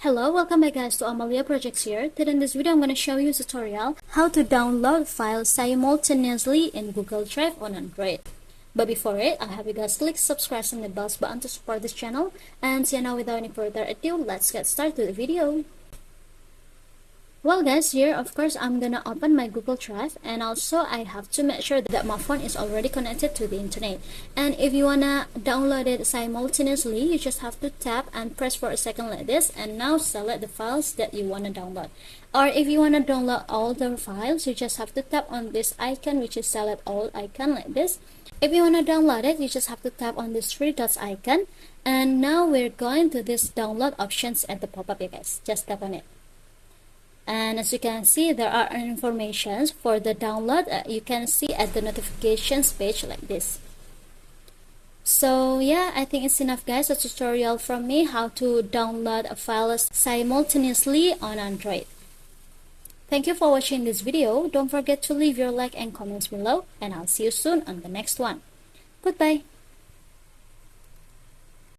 Hello, welcome back guys to Amalia Projects here. Today in this video I'm going to show you a tutorial how to download files simultaneously in Google Drive on Android. But before it, I have you guys click subscribe and the bell button to support this channel. And so now without any further ado, let's get started with the video. Well guys, here of course I'm gonna open my Google Drive, and also I have to make sure that my phone is already connected to the internet. And if you wanna download it simultaneously, you just have to tap and press for a second like this, and now select the files that you wanna download. Or if you wanna download all the files, you just have to tap on this icon, which is select all icon like this. If you wanna download it, you just have to tap on this three dots icon, and now we're going to this download options at the pop-up, you guys. Just tap on it. And as you can see, there are informations for the download. You can see at the notifications page like this. So yeah, I think it's enough guys, a tutorial from me how to download files simultaneously on Android. Thank you for watching this video. Don't forget to leave your like and comments below, and I'll see you soon on the next one. Goodbye.